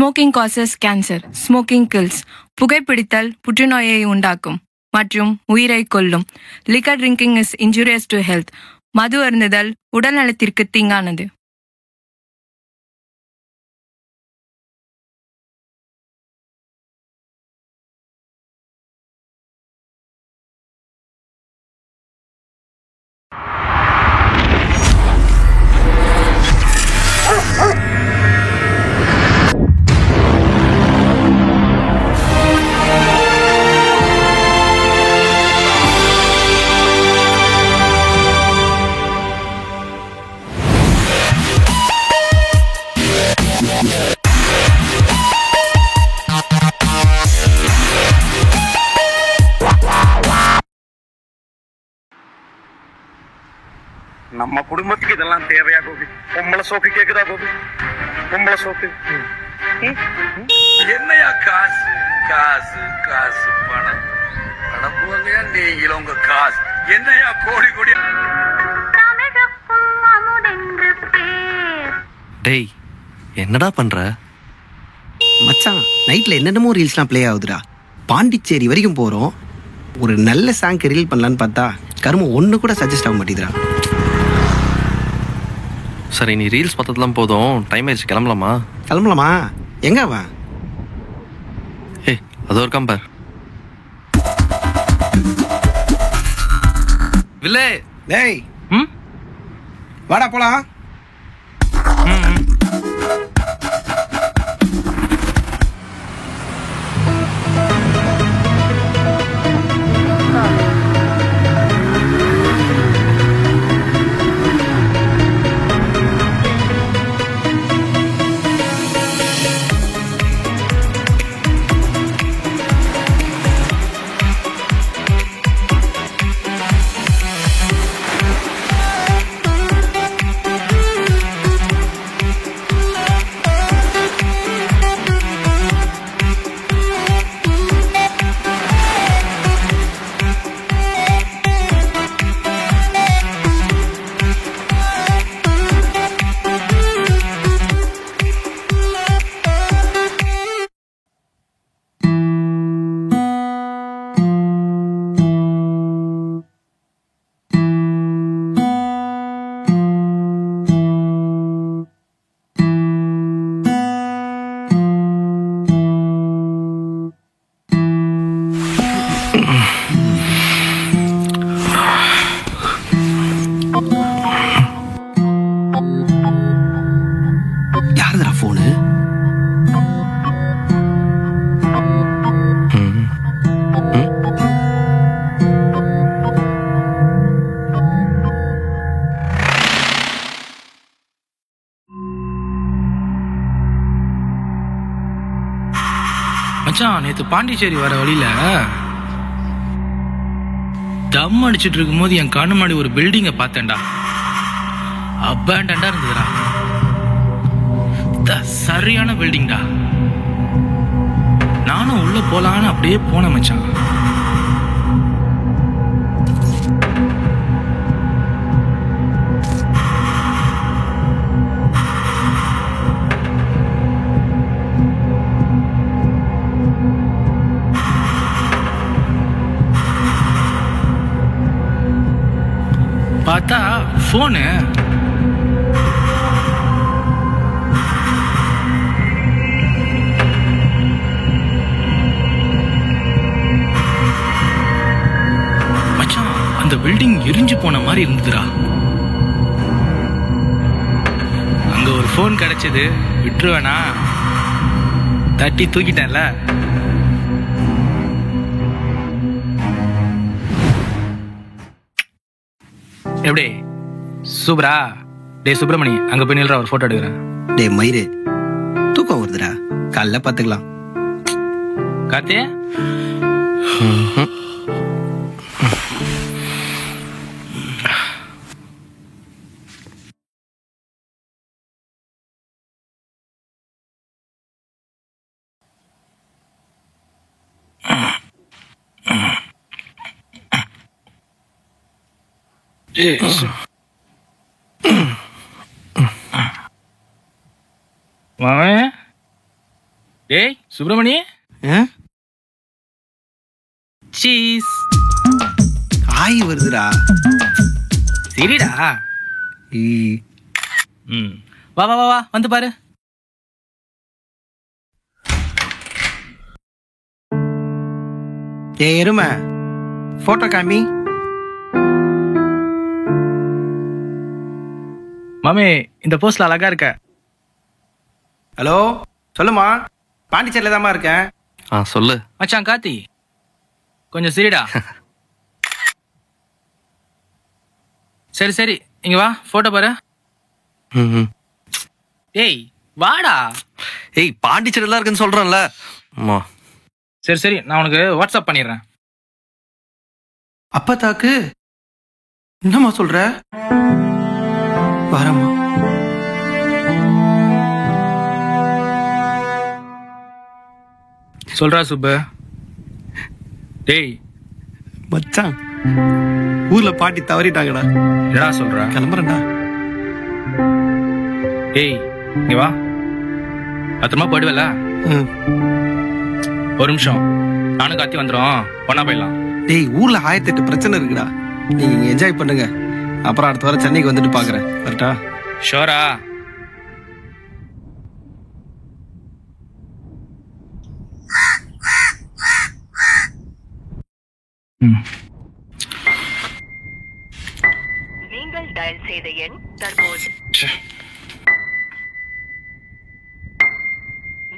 Smoking causes cancer, smoking kills. புகைப்பிடித்தல் புற்றுநோயை உண்டாக்கும் மற்றும் உயிரை கொல்லும். Liquor drinking is injurious to health. மது அருந்துதல் உடல் நலத்திற்கு தீங்கானது. நம்ம குடும்பத்துக்கு இதெல்லாம் தேவையா கோபி? பொம்பளை சோக்கு கேக்குதா கோபி? பொம்பளை சோக்கு என்னையா காசு காசு காசு பணம் பணம் போகையா நீங்களும் உங்க காசு என்னையா கோடி கோடி. டேய் என்னடா பண்ற? மச்சான் நைட்ல என்னென்னமோ ரீல்ஸ்லாம் ப்ளே ஆகுதுடா. பாண்டிச்சேரி வரைக்கும் போறோம். ஒரு நல்ல சாங்க்கு ரீல் பண்ணலான்னு பார்த்தா கருமம் ஒன்று கூட சஜஸ்ட் ஆக மாட்டேங்குதுடா. சரி நீ ரீல்ஸ் பார்த்ததுலாம் போதும், டைம் ஆயிடுச்சு, கிளம்பலாமா? கிளம்பலாமா? எங்க அவன்? ஏய் அது ஒரு கம்பர் வில்லே. டேய் வாடா போலாம். யாருடா போனு? மச்சான் நேத்து பாண்டிச்சேரி வர வழியில தம் அடிச்சிட்டு இருக்கும் போது என் கண்ணு முன்னாடி ஒரு பில்டிங்க பார்த்தேன்டா. அபேண்டண்டா இருந்ததுடா. சரியான பில்டிங்டா. நானும் உள்ள போலான்னு அப்படியே போனேன் மச்சான். பார்த்தா போனு. மச்சான் அந்த பில்டிங் எரிஞ்சு போன மாதிரி இருந்ததுடா. அங்க ஒரு போன் கிடைச்சது, விட்டுருவேனா? தட்டி தூக்கிட்டேன்ல. எப்படி சூப்பரா? டே சுப்பிரமணி, அங்க போய் நில்ற, ஒரு போட்டோ எடுக்கிறேன். டே மயிறு, தூக்கம் வருதுடா, காலைல பாத்துக்கலாம். காத்தே மாமே டேய் சுப்பிரமணி ஆ? சீஸ். ஆய் வருதுடா. சரிடா. ஈ. வா வா வா வா வந்து பாரு. எருமை போட்டோ காமி. மாமி இந்த போஸ்ட்ல அழகா இருக்க. ஹலோ சொல்லுமா, பாண்டிச்சேரியில தாம்மா இருக்கேன். சொல்லு. மச்சான் கார்த்தி கொஞ்சம் சரிடா. சரி சரி இங்க வா போட்டோ பாரு. ம். ஏய் வாடா. ஏய் பாண்டிச்சேரியில இருக்குன்னு சொல்றேன்ல. அம்மா. சரி சரி நான் உனக்கு வாட்ஸ்அப் பண்ணிடுறேன். அப்பா தாக்கு என்னம்மா சொல்ற? வரம்மா. சொல்றா சுப்பு. டேய் மச்சான் ஊர்ல பாட்டி தவறிட்டாங்கடா. என்னடா சொல்ற? கிளம்புறேன்டா. டேய் இங்க வா. பத்திரமா போயிடுவல. ம். ஒரு நிமிஷம் நானும் கார்த்தி வந்துடும், ஒன்னா போயிடலாம். டேய் ஊர்ல 1008 பிரச்சனை இருக்குடா. நீங்க இங்க என்ஜாய் பண்ணுங்க. அப்புறம் அடுத்த வாரம் சென்னைக்கு வந்துட்டு பாக்குறேன். கரெக்டா? ஷோரா? நீங்கள் டயல் செய்த எண் தற்போது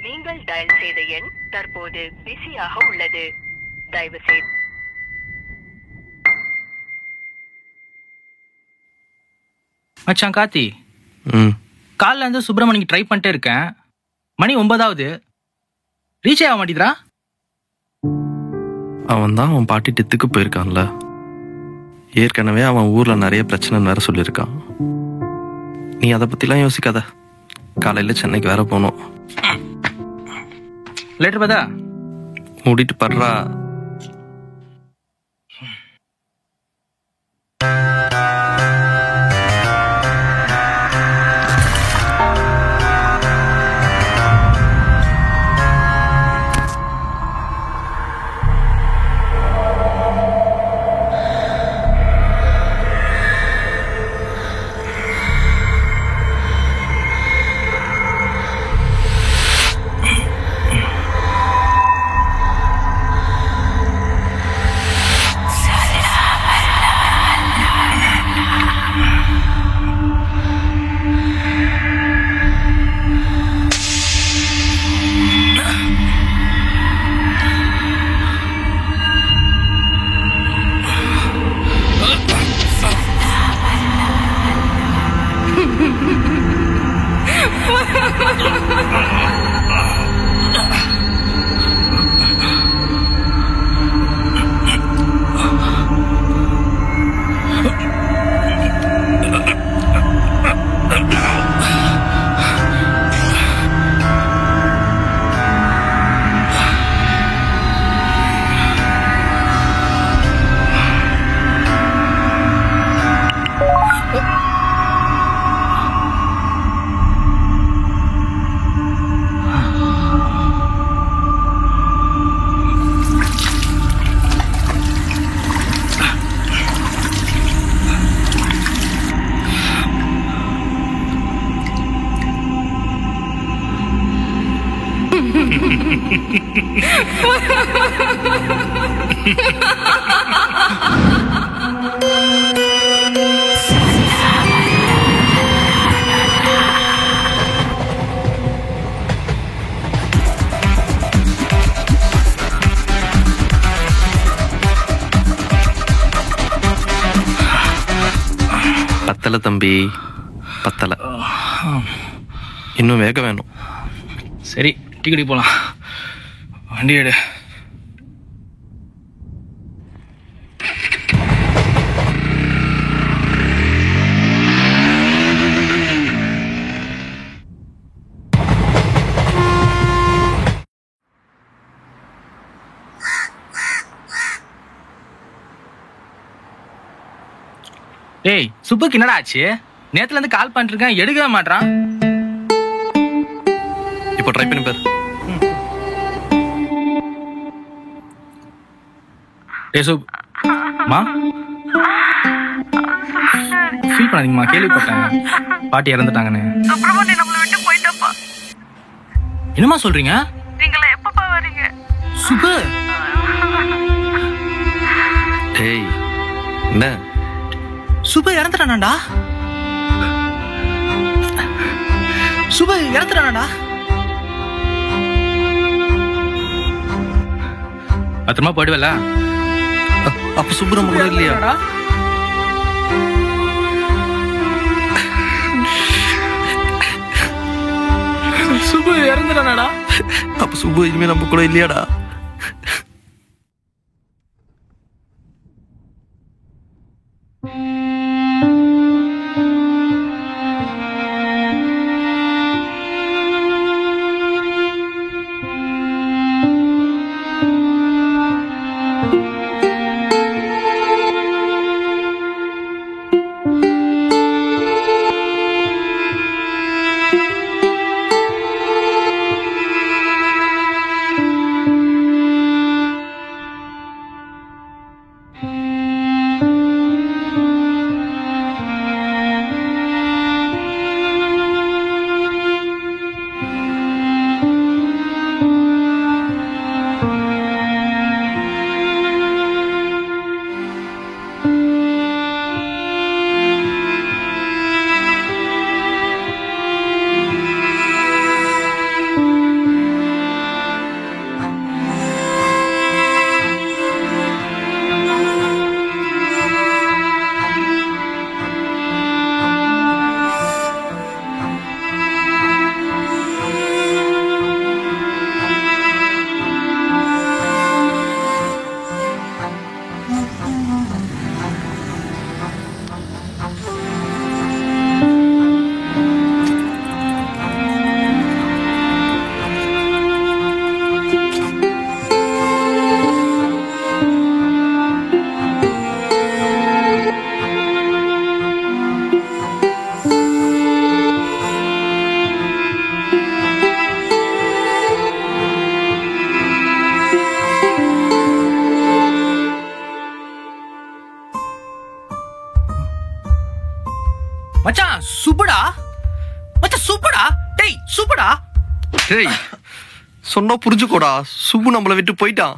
நீங்கள் டயல் செய்த எண் தற்போது பிஸியாக உள்ளது. தயவு செய்து மச்சான் கார்த்தி, காலைல இருந்து சுப்பிரமணிக்கு ட்ரை பண்ணிட்டே இருக்கேன். மணி 9ஆவது, ரீச் ஆக மாட்டேங்கிறா. அவன் தான் அவன் பாட்டி டெத்துக்கு போயிருக்கான்ல. ஏற்கனவே அவன் ஊர்ல நிறைய பிரச்சனை வேற சொல்லியிருக்கான். நீ அதை பத்திலாம் யோசிக்காத. காலையில சென்னைக்கு வேற போகணும். லேட்டர் பார்த்தா மூடிட்டு படுறா. பத்தலை தம்பி, பத்தலை. இன்னும் வேக வேணும். சரி டீ கடைக்கு போலாம். வண்டி எடு. டேய் சுப்புக்கு என்னடா ஆச்சு? நேத்துல இருந்து கால் பண்ணிட்டு இருக்கேன், எடுக்கவே மாட்டான். இப்போ ட்ரை பண்ணி பாரு. மா ஃபீல் பண்ணாதீங்கம்மா, கேள்விப்பட்டேன் பாட்டி இறந்துட்டாங்கன்னு. சுப்பிரமணியம் நம்மளை விட்டு போயிட்டப்பா. என்னம்மா சொல்றீங்க? நீங்களா எப்பப்பா வரீங்க? சுபு டேய் என்ன சுபு இறந்துட்டானாடா. சுபு இறந்துட்டானாடா. பத்திரமா போயிடுவல. அப்ப சுப்பு நம்ம கூட இல்லையா? சுபு இறந்துட்டானாடா. அப்ப சுப்பு இனிமே நம்ம கூட இல்லையாடா? மச்சான் சுப்புடா. மச்சான் சுப்புடா. டேய் சுப்புடா. டேய் சொன்னா புரிஞ்சுக்கோடா. சுப்பு நம்மளை விட்டு போயிட்டான்.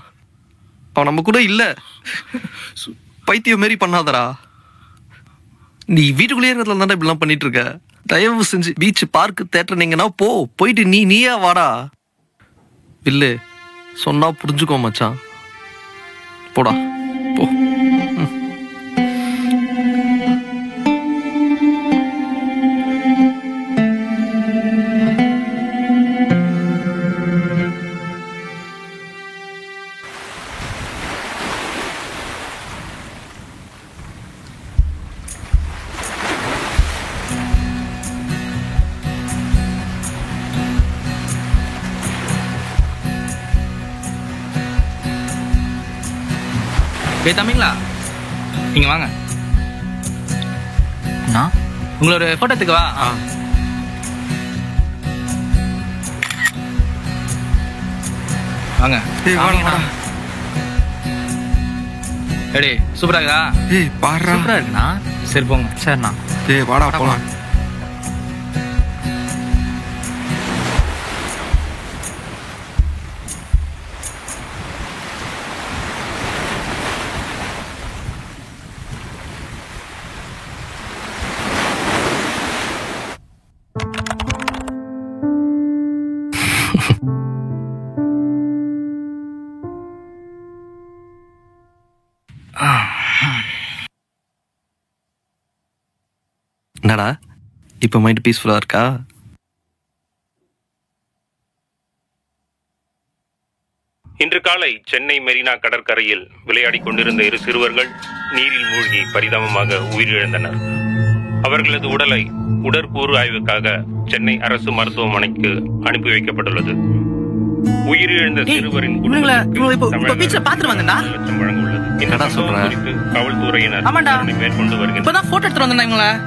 அவன் நம்ம கூட இல்ல. பைத்தியம் மாரி பண்ணாதடா. நீ வீட்டுக்குள்ளேயே இருக்கிறதுல தானே இப்படிலாம் பண்ணிட்டு இருக்க. தயவு செஞ்சு பீச் பார்க்கு தேட்டர் நீங்கன்னா போயிட்டு நீயா வாடா. இல்ல சொன்னா புரிஞ்சுக்கோ மச்சான். போடா போ. தம்பிங்களா நீங்க வாங்க. உங்களை ஒரு போட்டோத்துக்கு வா. வாங்க. எடி சூப்பரா இருக்கா? சூப்பரா இருக்குண்ணா. சரி போங்க. சரிண்ணா. வாடா போலாம். என்னடா இப்ப மைண்ட் பீஸ்ஃபுல்லா இருக்கா? இன்று காலை சென்னை மெரினா கடற்கரையில் விளையாடிக் கொண்டிருந்த இரு சிறுவர்கள் நீரில் மூழ்கி பரிதாபமாக உயிரிழந்தனர். அவர்களது உடலை உடற்கூறு ஆய்வுக்காக சென்னை அரசு மருத்துவமனைக்கு அனுப்பி வைக்கப்பட்டுள்ளது. உயிரிழந்த சிறுவரின் காவல்துறையினர் மேற்கொண்டு வருகின்றனர்.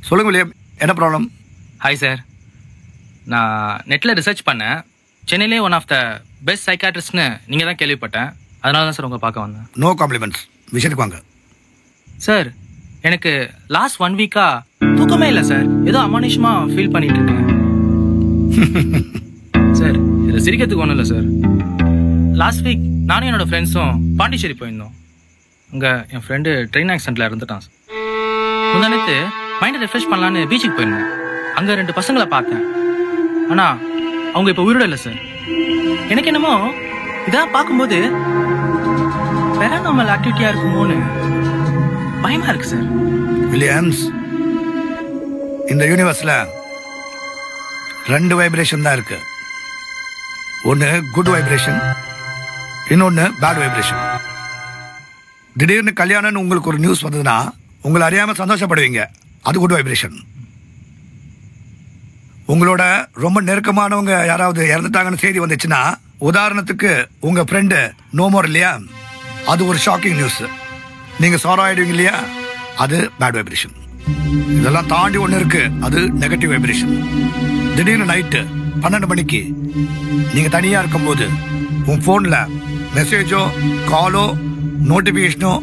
சொல்லுங்க வில்லியம், என்ன ப்ராப்ளம்? ஹாய் சார், நான் நெட்டில் ரிசர்ச் பண்ணேன். சென்னையிலே ஒன் ஆஃப் த பெஸ்ட் சைக்காட்ரிஸ்ட்னு நீங்கள் தான் கேள்விப்பட்டேன். அதனால தான் சார் உங்களை பார்க்க வந்தேன். நோ காம்ப்ளிமெண்ட்ஸ், விஷயத்துக்கு வாங்க. சார், எனக்கு லாஸ்ட் 1 வீக்காக தூக்கமே இல்லை சார். ஏதோ அமானுஷமாக ஃபீல் பண்ணிட்டு இருக்கேன். சார், இதில் சிரிக்கிறதுக்கு ஒன்றும் இல்லை சார். லாஸ்ட் வீக் நானும் என்னோட ஃப்ரெண்ட்ஸும் பாண்டிச்சேரி போயிருந்தோம். அங்கே என் ஃப்ரெண்டு ட்ரெயின் ஆக்சிடென்ட்டில் இருந்துட்டான் சார். முந்தானத்து மைண்டை ரெஃப்ரெஷ் பண்ணலான்னு பீச்சுக்கு போயிருந்தேன். அங்கே 2 பசங்களை பார்த்தேன். ஆனால் அவங்க இப்போ உயிரோட இல்லை சார். எனக்கு என்னமோ இதெல்லாம் பார்க்கும்போது பேராநார்மல் ஆக்டிவிட்டியாக இருக்குமோன்னு பயமாக இருக்கு சார். வில்லியம்ஸ், இந்த யூனிவர்ஸில் 2 வைப்ரேஷன் தான் இருக்கு. ஒன்று குட் வைப்ரேஷன், இன்னொன்று பேட் வைப்ரேஷன். திடீர்னு கல்யாணம்னு உங்களுக்கு ஒரு நியூஸ் வந்ததுன்னா உங்களை அறியாமல் சந்தோஷப்படுவீங்க, அது குட் வைப்ரேஷன். உங்களோட ரொம்ப நெருக்கமானவங்க யாராவது இறந்துட்டாங்கன்னு செய்தி வந்துச்சுன்னா, உதாரணத்துக்கு உங்க ஃப்ரெண்டு நோ மோர் இல்லையா, அது ஒரு ஷாக்கிங் நியூஸ். நீங்க சாரோ ஆயிடுவீங்க இல்லையா, அது பேட் வைப்ரேஷன். இதெல்லாம் தாண்டி ஒன்று இருக்கு, அது நெகட்டிவ் வைப்ரேஷன். திடீர்னு நைட்டு 12 மணிக்கு நீங்க தனியா இருக்கும்போது உன் போன்ல மெசேஜோ காலோ நோட்டிபிகேஷனோ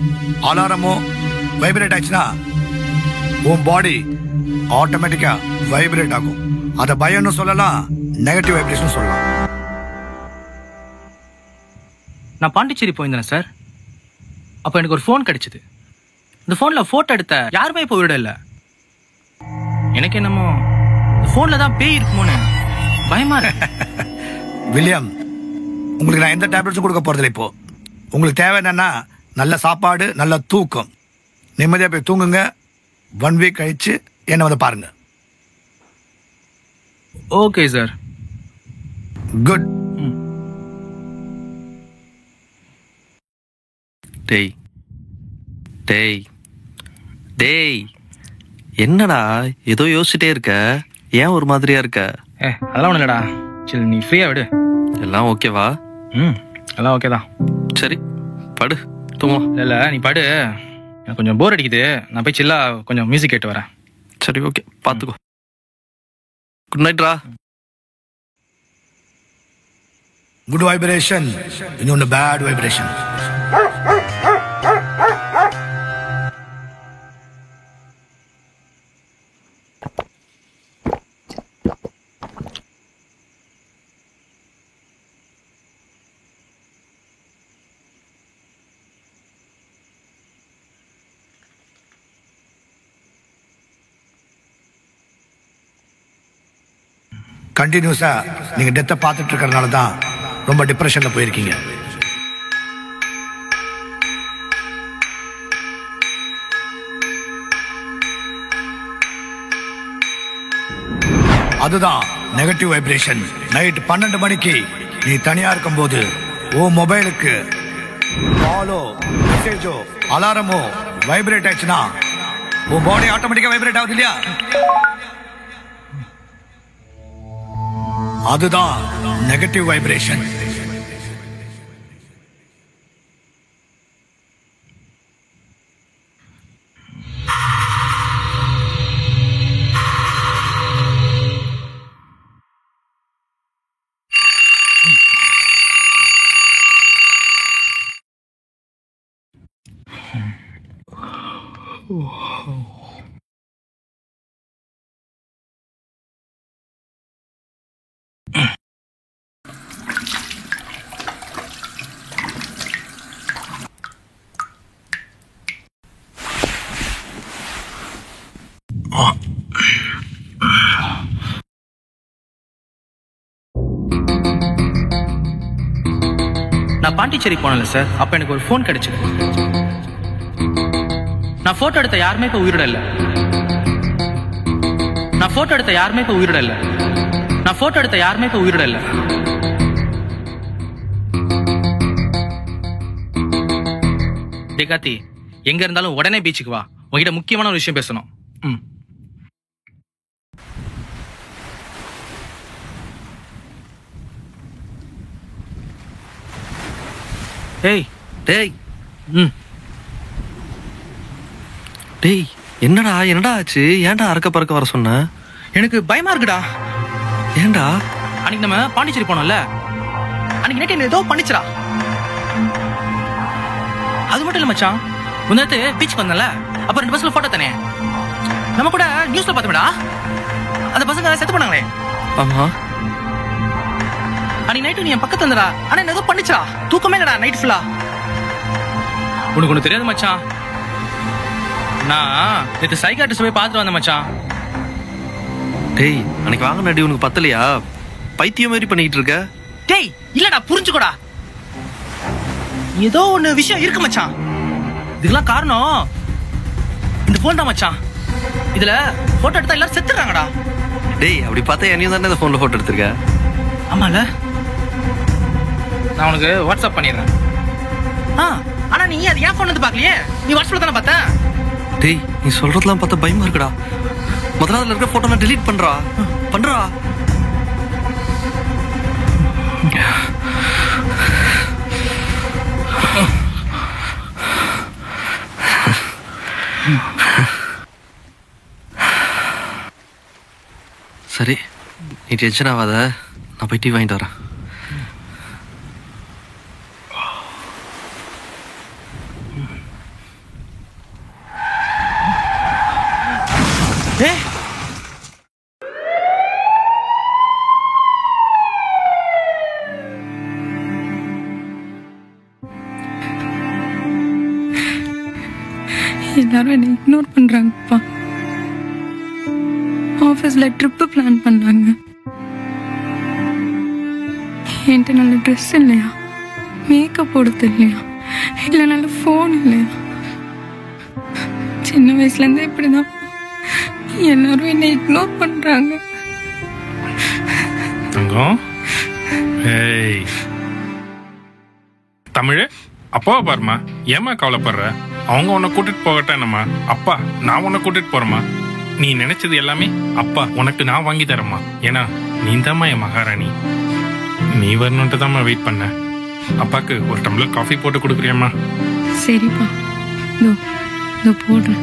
அலாரமோ வைப்ரேட் ஆச்சுன்னா உன் பாடி ஆட்டோமேட்டிக்கா வைப்ரேட் ஆகும். அதை பயம்னு சொல்லலாம், நெகட்டிவ் வைப்ரேஷன் சொல்லலாம். நான் பாண்டிச்சேரி போயிருந்தேன் சார். அப்போ எனக்கு ஒரு ஃபோன் கிடைச்சது. இந்த ஃபோனில் ஃபோட்டோ எடுத்த யாருமே இப்போ உயிரோட இல்லை. எனக்கு என்னமோ இந்த ஃபோனில் தான் பேய் இருக்குமோன்னு பயமா இருக்கு. வில்லியம், உங்களுக்கு நான் எந்த டேப்லெட்ஸும் கொடுக்க போறதில்லை. இப்போ உங்களுக்கு தேவை என்னன்னா நல்ல சாப்பாடு, நல்ல தூக்கம். நிம்மதியாக போய் தூங்குங்க. 1 வீக் கழிச்சு என்ன வந்து பாருங்க. Okay sir. குட். டேய் டேய் டேய், என்னடா ஏதோ யோசிச்சுட்டே இருக்க? ஏன் ஒரு மாதிரியா இருக்க? அதெல்லாம் ஒன்றும் இல்லடா. சரி, நீ ஃப்ரீயா விடு. எல்லாம் ஓகேவா? எல்லாம் ஓகே தான். சரி, படு, தூங்குவோம். இல்லை, நீ படு. எனக்கு கொஞ்சம் போர் அடிக்குது. நான் போய் சில்லா கொஞ்சம் மியூசிக் கேட்டு வரேன். சரி, ஓகே, பார்த்துக்கோ. குட் நைட்ரா. குட் வைப்ரேஷன், இன்னொன்று பேட் வைப்ரேஷன். கண்டினியூஸா நீங்க டெத்தை பார்த்துட்டு இருக்கறனால தான் ரொம்ப டிப்ரெஷன்ல போயிருக்கீங்க. அதுதான் நெகட்டிவ் வைப்ரேஷன். நைட் 12 மணிக்கு நீ தனியா இருக்கும்போது உன் மொபைலுக்கு காலோ மெசேஜோ அலாரமோ வைப்ரேட் ஆச்சுன்னா உன் பாடி ஆட்டோமேட்டிக்கா வைப்ரேட் ஆகுது இல்லையா, அதுதான் நெகட்டிவ் வைப்ரேஷன். நான் பாண்டிச்சேரி போனேன்ல சார், அப்போ எனக்கு ஒரு ஃபோன் கிடைச்சது. நான் ஃபோட்டோ எடுத்த யாருமே இப்போ உயிரோட இல்லை. நான் ஃபோட்டோ எடுத்த யாருமே இப்போ உயிரோட இல்லை. நான் ஃபோட்டோ எடுத்த யாருமே இப்போ உயிரோட இல்லை. டே கார்த்தி, எங்க இருந்தாலும் உடனே பீச்சுக்கு வா. உங்ககிட்ட முக்கியமான ஒரு விஷயம் பேசணும். டேய் டேய் ம் டேய், என்னடா என்னடா ஆச்சு? ஏன்டா அறக்க பறக்க வர சொன்ன? எனக்கு பயமா இருக்குடா. ஏன்டா? அன்னைக்கு நம்ம பாண்டிச்சேரி போனோம்ல, அன்னைக்கு நைட்டு என்ன ஏதோ பண்ணிச்சுடா. அது மட்டும் இல்ல மச்சான், முன்னாடி பீச்சுக்கு வந்தல, அப்ப 2 பஸ்ல போட்டோ தானே நம்ம கூட நியூஸ்ல பார்த்தோம்டா. அந்த பசங்க செத்து போனாங்களே. ஆமா. அன்னைக்கு நைட்டு நீ என் பக்கத்துல இருந்தடா. ஆனா என்ன ஏதோ பண்ணிச்சுடா. தூக்கமே இல்லடா நைட் ஃபுல்லா. உனக்கு ஒண்ணு தெரியாது மச்சான், நான் நேற்று சைக்காட்ரிஸ்ட் போய் பார்த்துட்டு வந்தேன் மச்சான். டேய், அன்னைக்கு வாங்க நடி உனக்கு பத்தலையா? பைத்தியம் மாதிரி பண்ணிட்டு இருக்க. டேய் இல்லடா, புரிஞ்சுக்கோடா, ஏதோ ஒண்ணு விஷயம் இருக்கு மச்சான். இதுக்கெல்லாம் காரணம் இந்த போன் தான் மச்சான். இதுல போட்டோ எடுத்தா எல்லாரும் செத்துறாங்கடா. டேய், அப்படி பார்த்தா என்னையும் தானே இந்த போன்ல போட்டோ எடுத்திருக்க. ஆமால, நான் உனக்கு வாட்ஸ்அப் பண்ணிடுறேன். ஆனா நீ அது ஏன் போன் வந்து பாக்கலையே? நீ வாட்ஸ்அப்ல தானே பார்த்த. டேய், நீ சொல்றதெல்லாம் பார்த்தா பயமா இருக்குடா. முதல்ல இருக்க போட்டோ டெலீட் பண்றா. சரி, நீ டென்ஷன் ஆகாத, நான் போய் டீ வாங்கிட்டு வரேன். எல்லாரும் என்னை இக்னோர் பண்றாங்கப்பா. ஆஃபீஸ்ல ட்ரிப்பு பிளான் பண்ணாங்க. என்கிட்ட நல்ல ட்ரெஸ் இல்லையா, மேக்கப் போடுறது இல்லையா, இல்லை நல்ல ஃபோன் இல்லையா. சின்ன வயசுல இருந்தே இப்படிதான் எல்லாரும் என்னை இக்னோர் பண்றாங்க. தமிழ் அப்பாவை பாருமா, ஏமா கவலைப்படுற? அவங்க உன்னை கூட்டிட்டு போகட்டேனம்மா. அப்பா நான் உன்னை கூட்டிட்டு போறேம்மா. நீ நினைச்சது எல்லாமே அப்பா உனக்கு நான் வாங்கி தரேம்மா. ஏன்னா நீ தாம்மா என் மகாராணி. நீ வரணுன்ட்டு தாம்மா வெயிட் பண்ண. அப்பாக்கு ஒரு டம்ளர் காஃபி போட்டு கொடுக்குறியம்மா? சரிப்பா, போடுறேன்.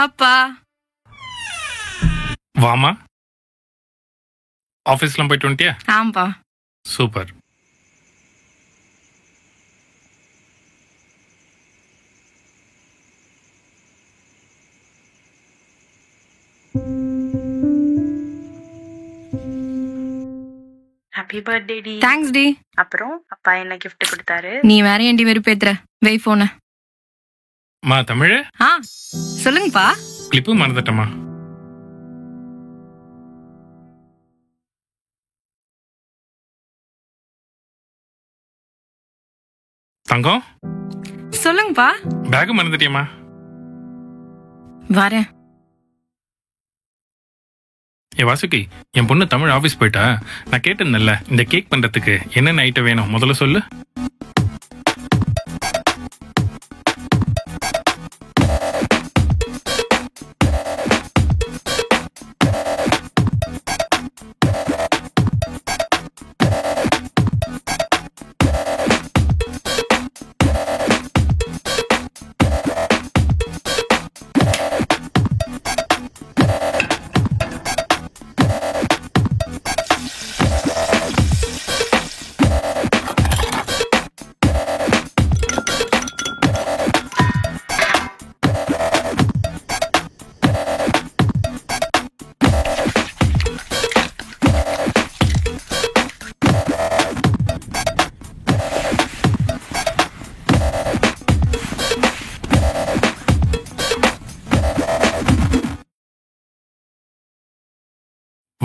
அப்பா வாமா. ஆபீஸ்லாம் போயிட்டு வந்துட்டியா? ஆம்பா. சூப்பர். ஹாப்பி பர்த்டே டி. தேங்க்ஸ் டி. அப்புறம் அப்பா என்ன கிஃப்ட் கொடுத்தாரு? நீ வேற ஏண்டி வெறுப்பேத்துற? வை போன. மா தமிழ். சொல்லுங்கப்பா. கிளிப்பு மறந்துட்டமா. தங்கம். சொல்லுங்கப்பா. பேக் மறந்துட்டியம்மா. வரேன். ஏ வாசுகி, என் பொண்ணு தமிழ் ஆபீஸ் போயிட்டா. நான் கேட்டிருந்தேன்ல, இந்த கேக் பண்றதுக்கு என்னென்ன ஐட்டம் வேணும் முதல்ல சொல்லு.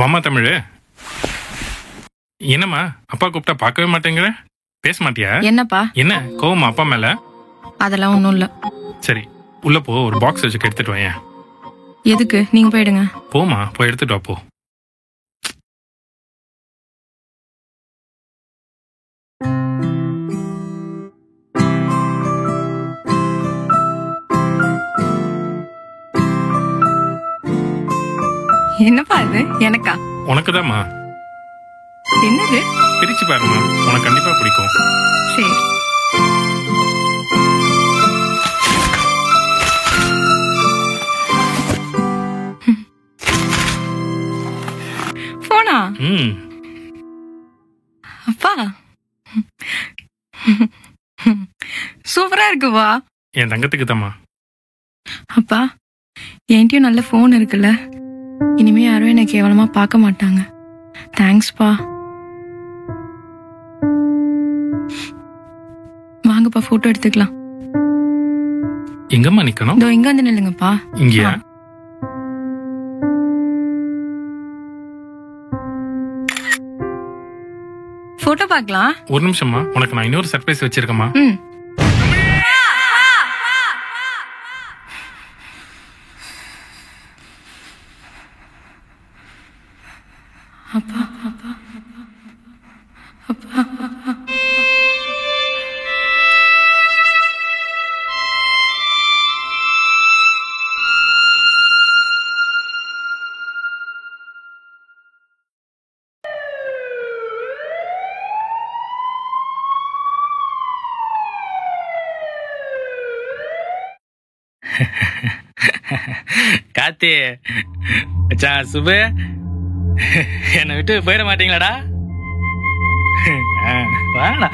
வாமா தமிழ். என்னம்மா அப்பா கூப்பிட்டா பார்க்கவே மாட்டேங்கிற, பேச மாட்டியா? என்னப்பா? என்ன கோவமா அப்பா மேல? அதெல்லாம் ஒண்ணும் இல்ல. சரி உள்ள போ, ஒரு பாக்ஸ் வச்சு எடுத்துட்டு வாங்க. எதுக்கு? நீங்க போயிடுங்க. போமா, போய் எடுத்துட்டு வா போ. என்னப்பா இது? எனக்கா? உனக்குதாம்மா. என்னது? பிரிச்சு பாருமா, உனக்கு கண்டிப்பா பிடிக்கும். சரி. போனா அப்பா சூப்பரா இருக்குவா. என் தங்கத்துக்கு தாம்மா. அப்பா என்கிட்டயும் நல்ல போன் இருக்குல்ல, இனிமே யாரும் என்னை கேவலமா பார்க்க மாட்டாங்க. தேங்க்ஸ்பா. வாங்கப்பா போட்டோ எடுத்துக்கலாம். எங்கம்மா நிக்கணும்? இதோ இங்க வந்து நில்லுங்கப்பா. இங்கயா? போட்டோ பார்க்கலாம். ஒரு நிமிஷம்மா, உனக்கு நான் இன்னொரு சர்ப்ரைஸ் வச்சிருக்கேம்மா. அப்பா அப்பா அப்பா அப்பா. காத்தி மச்சான் சுபு, என்னை விட்டு போயிட மாட்டீங்களாடா? வாடா.